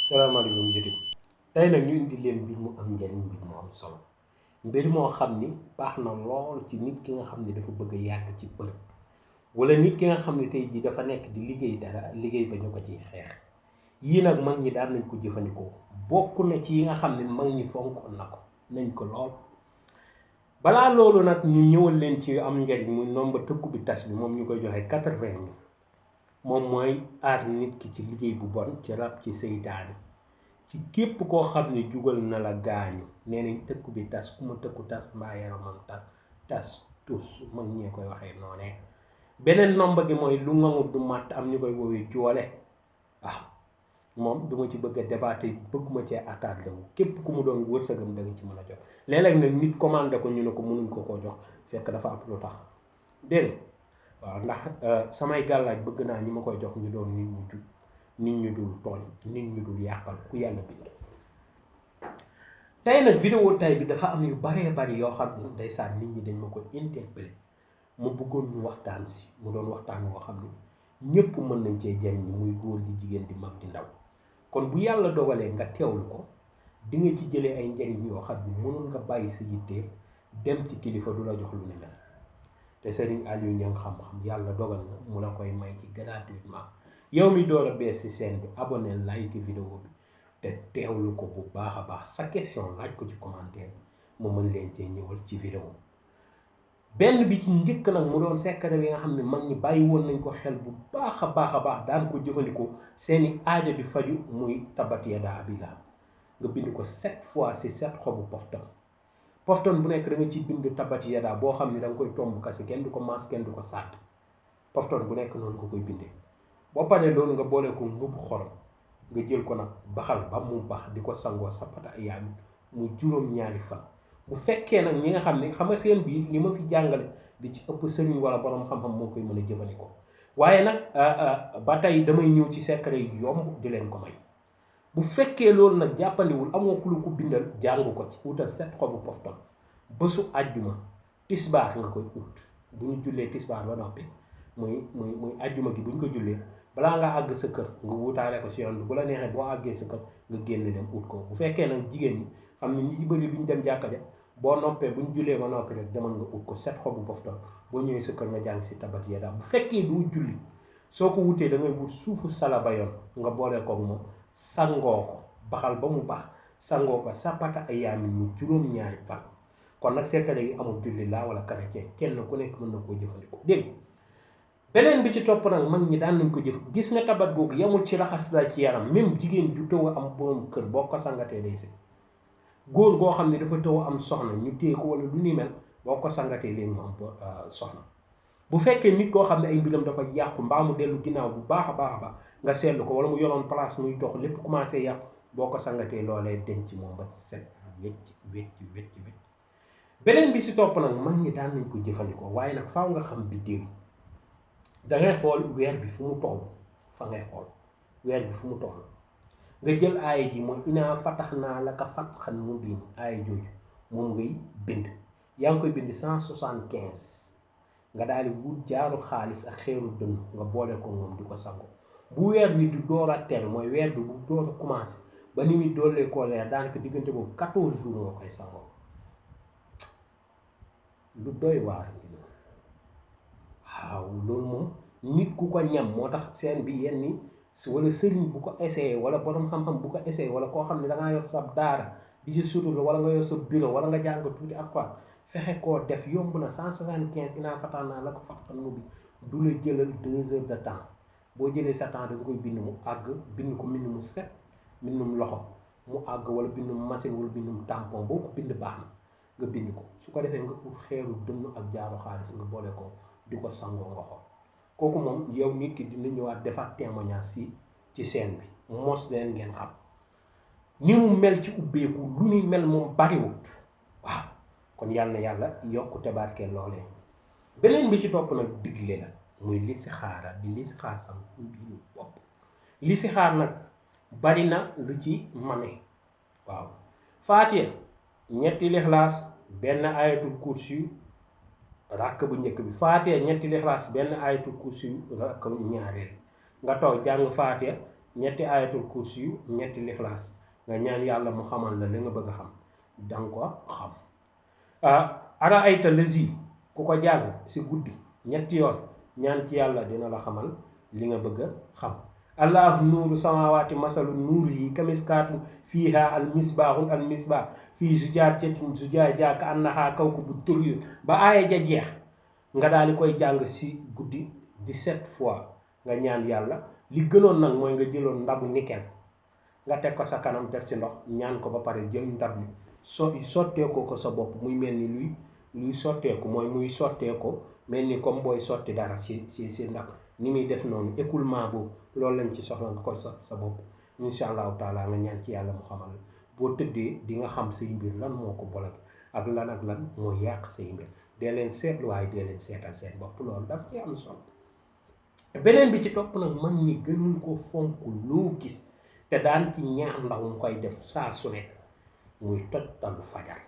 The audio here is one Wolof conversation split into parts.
salaamaaleykum jërëjëf tey nag ñu indi leen mbir mu am njariñ mbir mu am solo mbir moo xam ni baax na lool ci nit ki nga xam ne dafa bëgg a yàgg ci bërëb wala nit ki nga xam ne tey jii dafa nekk di liggéey dara liggéey ba ñu ko ciy xeex yii nag mag ñi daan nañ ko jëfandikoo bokk na ci yi nga xam ne mag ñi fonkoon na ko nañ ko lool. balaa loolu nag ñu ñëwal leen ci am njariñ muy nomba tëkku bi tas bi moom ñu koy joxe 80 moom mooy aar nit ki ci liggéey bu bon ci rab ci seytaane ci képp koo xam ne jugal na la gaañu nee nañ tëkku bi tas ku ma tëkku tas mbaa yaramam tas tus mag ñee koy waxee noonee. beneen nomba gi mooy lu ngamut du màtt am ñu koy woowee joole waaw moom duma ci bëgg a débatté bëgguma cee attaque wu képp ku mu doon wërsëgam da nga ci mën a jox léeg-léeg nag nit commandé ko ñu ne ko mënuñ ko jox fekk dafa am lu tax dégg waaw ndax samay gàllaaj bëgg naa ñi ma koy jox ñu doon nit ñu jub nit ñu dul tooñ nit ñu dul yàqal ku yàlla bind. tey nag vidéo tay bi dafa am yu baree bari yoo xam ne ndeysaan nit ñi dañ ma ko interpellé mu bëggoon ñu waxtaan si mu doon waxtaan woo xam ne ñëpp mën nañ cee jariñ muy góor di jigéen di mag di ndaw kon bu yàlla dogalee nga teewlu ko di nga ci jëlee ay njariñ yoo xam ne mënul nga bàyyi sa yitte dem ci kilifa du la jox lu ne mel te Serigne Aliou Niang xam-xam yàlla dogal na mu la koy may ci gratuitement yow mi door a bees ci scène bi abonné like vidéo bi te teewlu ko bu baax a baax sa question laaj ko ci commentaire mu mën leen cee ñëwal ci vidéo benn bi ci njëkk nag mu doon secret bi nga xam ne mag ñi bàyyi woon nañ ko xel bu baax a baax daan ko jëfandikoo seeni aajo di faju muy tabbat yadaa abii lahab nga bind ko 7 fois ci 7 xobu pofton bu nekk da nga ciy bind tabbat yadaa boo xam ne da nga koy tomb kasi kenn du ko maas kenn du ko sàtt pofton bu nekk noonu nga koy bindee boo paree loolu nga boole ko ngëbu xorom nga jël ko nag baxal ba mu bax di ko sangoo sapata ayaami mu juróom-ñaari fan bu fekkee nag ñi nga xam ne xam nga seen biir li ma fi jàngale di ci ëpp sëriñ wala borom xam-xam moo koy mën a jëfandikoo waaye nag ba tey damay ñëw ci secret yu yomb di leen ko may bu fekkee loolu nag jàppandiwul amoo ku la ko bindal jàng ko ci utal 7 xobu pofton bésu àjjuma tisbaar nga koy ut bu ñu jullee tisbaar ba noppi muy àjjuma gi bu ñu ko jullee balaa nga àgg sa kër nga wutaale ko si yoon bi bu la neexee boo àggee sa kër nga génn dem ut ko bu fekkee nag jigéen ñi xam ne ñi ci bëri bi ñu dem jàkka ja boo noppee bu ñu jullee ba noppi rek demal nga ut ko 7 xobu pofton boo ñëwee sa kër nga jàng si tabbat yadaa bu fekkee doo julli soo ko wutee da ngay wut suufu salaba yoon nga boole koog moom sangoo ko baxal ba mu baax sangoo ko sapata ayaami mu juróom-ñaari fan kon nag secret yi amul julli laa wala chrétien kenn ku nekk mën na koo jëfandikoo dégg beneen bi ci topp nag mag ñi daan nañ ko jëf gis nga tabat googu yamul ci raxas la ci yaram même jigéen ju tëw a am borom kër boo ko sangatee day si góor goo xam ne dafa tëw a am soxna ñu téye ko wala lu ni mel boo ko sangatee léegi mu am soxna bu fekkee nit koo xam ne ay mbiram dafa yàqu mbaa mu dellu ginnaaw bu baax a baax nga seetlu ko wala mu yoroon place muy dox lépp commencé yàqu boo ko sangatee loolee denc moom ba set wecc beneen bi si topp nag mag ñi daan nañ ko jëfandikoo waaye nag faaw nga xam biddéew yi dangay xool weer bi fu mu toll fa ngay xool weer bi fu mu toll nga jël aaya ji mooy inaa fatahnaa laka fathan mubiin aaya jooju moom ngay bind yaa ngi koy bind 175 nga daal di wut jaaru xaalis ak xeeru dënn nga boole ko moom di ko sango bu weer bi du door a teel mooy weer bi bu door a commencé ba ni muy doolee koo leer daanaka diggante boobu 14 jours nga koy sangoo lu doy waar waaw loolu moom nit ku ko ñam moo tax seen bi yenn wala sëriñ bu ko essayé wala borom xam-xam bu ko essayé wala koo xam ne dangaa yor sa daara di ci sutur wala nga yor sa bureau wala nga jàng tuuti ak quoi fexe koo def yomb na 175 inaa fatahnaa laka fathan mubiin du la jëlal 2 heures de temps boo jëlee sa temps da nga koy bind mu àgg bind ko mbind mu set mbindum loxo mu àgg wala bindum machine wala bindum tampon boo ko bind baax na nga bind ko su ko defee nga ut xeeru dënn ak jaaru xaalis nga boole ko di ko sangoo nga xool kooku moom yow nit ki dina ñëwaat defaat témoignage ci scène bi mos leen ngeen xam ni mu mel ci ubbeeku lu ni mel moom bariwut waaw kon yàlla na yàlla yokk te barkeel loolee beneen bi ci topp nag digle la muy listixaara di listixaar sam mbiru bopp listixaar nag bari na lu ci mame waaw faatiha ñetti lixlaas benn ayatul kursi rakk bu njëkk bi faatiha ñetti lixlaas benn ayatul kursi rakk ñaareel nga toog jàng faatiha ñetti ayatul kursi yu ñetti lixlaas nga ñaan yàlla mu xamal la li nga bëgg a xam danga ko xam ara ayta lazi ku ko jàng si guddi ñetti yoon ñaan ci yàlla dina la xamal li nga bëgg a xam allahu nuuru samawaati masalu nuurihi kamiskaatu fiiha al misbah fii zujaajatin ka annahaa kawkabun durriyun ba aaya ja jeex nga daal di koy jàng si guddi 17 fois nga ñaan yàlla li gënoon nag mooy nga jëloon ndabu nikel nga teg ko sa kanam def si ndox ñaan ko ba pare jël ndab li sotteekoo ko sa bopp muy mel ni luy sotteeku mooy muy sotteekoo mel ni comme booy sotti dara si ndab ni muy def noonu écoulement boobu loolu lañ ci soxla nga koy sotti sa bopp incha allahu taala nga ñaan ci yàlla mu xamal la boo tëddee di nga xam say mbir lan moo ko bolok ak lan mooy yàq say mbir dee leen seetlu waaye dee leen seetal seen bopp loolu daf ci am solo. beneen bi ci topp nag man ñi gënul ko fonk loo gis te daan ci ñaax ndaw mu koy def saa su nekk muy tojtalu fajar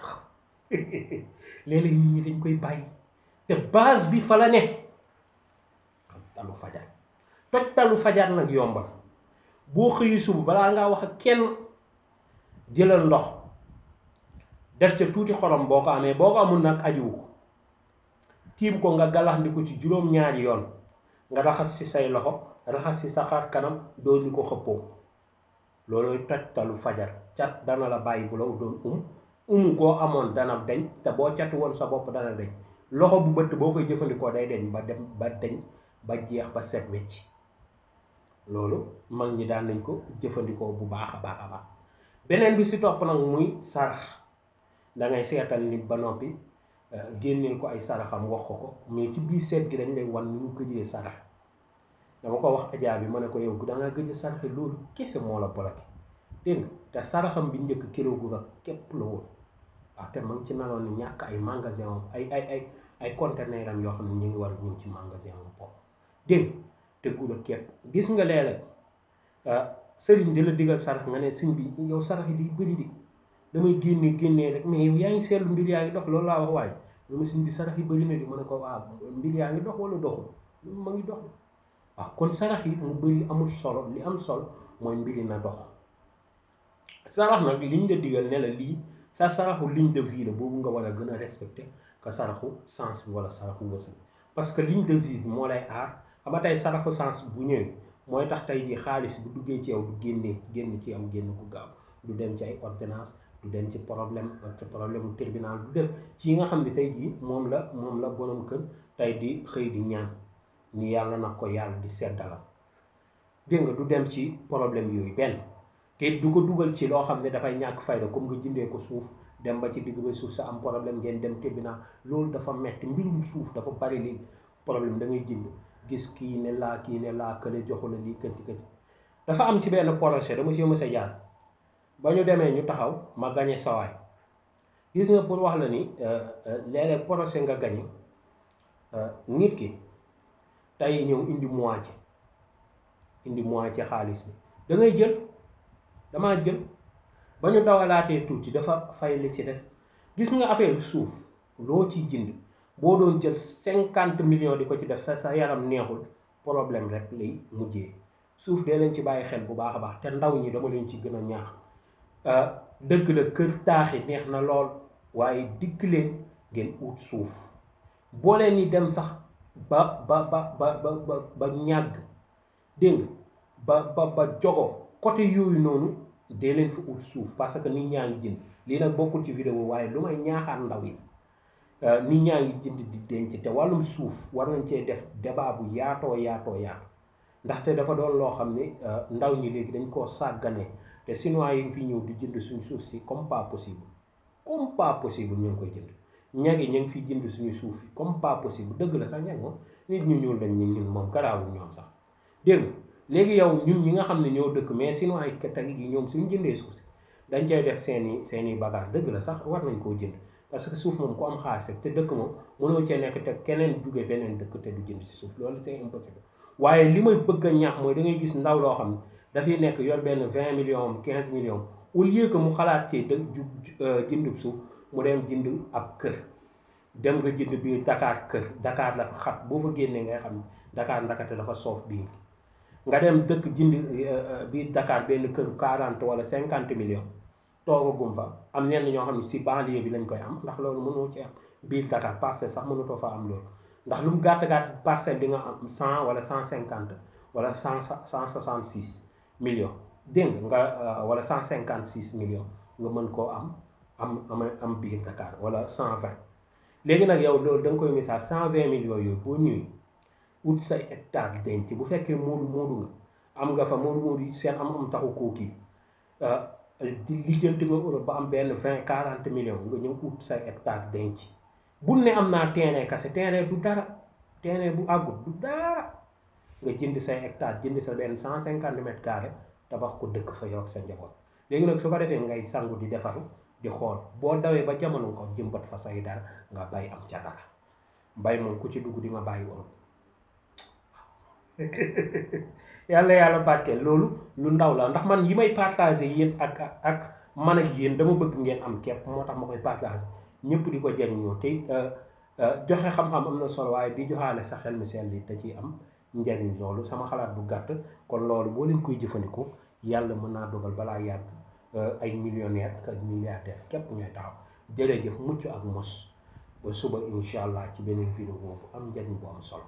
waaw léeg-léeg nit ñi dañ koy bàyyi te base bi fa la ne tojtalu fajar nag yombal boo xëyi suba balaa ngaa wax ak kenn jëlal ndox def ca tuuti xorom boo ko amee boo ko amul nag ajuwu ko tiim ko nga galaxndiku ci juróom-ñaari yoon nga raxas ci say loxo raxas ci sa xar kanam doon ñu ko xëppoo loolooy tojtalu fajar cat dana la bàyyi bu la doon koo amoon dana deñ te boo catu woon sa bopp dana deñ loxo bu bëtt boo koy jëfandikoo day deñ ba jeex ba set wecc loolu mag ñi daan nañ ko jëfandikoo bu baax a baax beneen bi si topp nag muy sarax dangay seetal nit ba noppi génneel ko ay saraxam wax ko mais ci biir seet gi dañ lay wan ni ñu gëjee sarax dama ko wax ajaa bi ma ne ko yow dangaa gëj a saraxe loolu kese moo la bloqué dégg nga te saraxam bi njëkk kilo gu nag képp la woon te ma ngi ci meloon ni ñàkk ay magasin am ay conteneur am yoo xam ne ñu ngi war ñu ci magasin am bopp dégg te gula képp gis nga léeg-léeg sëriñ di la digal sarax nga ne sëñ bi yow sarax yi di bëri di damay génnee rek mais yow yaa ngi seetlu mbir yaa ngi dox loolu laa wax waaye dama sëñ bi sarax yi bëri na di ma ne ko waaw mbir yaa ngi dox wala doxul ma ngi dox waaw kon sarax yi mu bëri amul solo li am solo mooy mbiri na dox sarax nag liñ la digal ne la lii sa saraxu ligne de vie la boobu nga war a gën a respecté que saraxu sens bi wala saraxu wërsëg parce que ligne de vie bi moo lay aar xam nga tey saraxu sens bu ñëwee mooy tax tey ji xaalis bu duggee ci yow du génn ci yow génn ku gaaw du dem ci ay ordonnance du dem ci problème tribunal du dem ci yi nga xam ne tey jii moom la borom kër tey di xëy di ñaan ni yàlla nag ko yàlla di seddala dégg nga du dem ci problème yooyu benn te du ko dugal ci loo xam ne dafay ñàkk fayda comme nga jëndee ko suuf dem ba ci digg ba suuf sa am problème ngeen dem tribunal loolu dafa metti mbirum suuf dafa bari léegi problème da ngay jënd gis kii ne laa kële joxu la lii këti dafa am ci benn projet dama ci mës a jaar ba ñu demee ñu taxaw ma gañe sawaay gis nga pour wax la ni léeg-léeg projet nga gañe nit ki tey ñëw indi moitié xaalis bi da ngay jël damaa jël ba ñu dawalaatee tuuti dafa fay li ci des gis nga affaire suuf loo ciy jënd boo doon jël 50 millions di ko ci def sa yaram neexul problème rek lay mujjee suuf dee leen ci bàyyi xel bu baax a baax te ndaw ñi dama leen ci gën a ñaax dëgg la kër taaxi neex na lool waaye digg leen ngeen ut suuf boo leen ni dem sax ba ñàgg dégg nga ba jogo côté yooyu noonu dee leen fa ut suuf parce que nit ñaa ngi jënd lii nag bokkul ci vidéo waaye lu may ñaaxaat ndaw yi nit ñaa ngi jënd di denc te wàllum suuf war nañ cee def débat bu yaatoo ndaxte dafa doon loo xam ne ndaw ñi léegi dañ koo sàggane te chinois yi fi ñëw di jënd suñu suuf si comme pas possible ñu ngi koy jënd ñag yi ñu ngi fiy jënd suñu suuf yi comme pas possible dëgg la sax ñag moom nit ñu ñuul lañ ñun moom garaawul ñoom sax dégg nga léegi yow ñun ñi nga xam ne ñoo dëkk mais chinois yi tag yi ñoom suñu jëndee suuf si dañ cay def seeni bagage dëgg la sax war nañ koo jënd parce que suuf moom ku am xaalis te dëkk moom mënoo cee nekk te keneen jóge beneen dëkk te du jënd si suuf loolu c'est impossible waaye li may bëgg a ñaax mooy da ngay gis ndaw loo xam ne dafay nekk yor benn 20 millions 15 millions au lieu que mu xalaat ci jëndub suuf mu dem jënd ab kër dem nga jënd biir Dakar kër Dakar la fa xat boo fa génnee ngay xam ne Dakar ndakate dafa soof biir nga dem dëkk jënd biir Dakar benn kër 40 wala 50 millions toogagum fa am ñenn ñoo xam ne si banlieue bi lañ koy am ndax loolu mënoo ci am biir Dakar parcelle sax mënutoo fa am loolu ndax lu mu gàtt gàtt parcelle di nga am 100 wala 150 wala 166 millions dégg nga wala 156 millions nga mën koo am biir Dakar wala 120 léegi nag yow loolu da nga koy misaal 120 millions yooyu boo ñëwee ut say hectare denc bu fekkee moodu nga am nga fa moodu yi seen am taxu koo kii di lijjanti nga Europe ba am benn 20 40 millions nga ñëw ut say hectare denc bul ne am naa terrain kese terrain du dara terrain bu àggut du dara nga jënd say hectare jënd sa benn 150 mètres carrés tabax ko dëkk fa yow ak sa njaboot léegi nag su ko defee ngay sangu di defaru di xool boo dawee ba jamono ko jëmbat fa say dara nga bay am ca dara mbay moom ku ci dugg di nga bàyyi Europe yàlla barkeel loolu lu ndaw la ndax man yi may partagé yéen ak man ak yéen dama bëgg ngeen am képp moo tax ma koy partagé ñëpp di ko jariñoo te joxe xam-xam am na solo waaye di joxaale sa xel mi seen li da ciy am njariñ loolu sama xalaat bu gàtt kon loolu boo leen koy jëfandikoo yàlla mën naa dogal balaa yàgg ay millionnaire ak milliardaire képp ñooy taxaw jërëjëf mucc ak mos ba suba incha allah ci beneen vidéo bu am njariñ bu am solo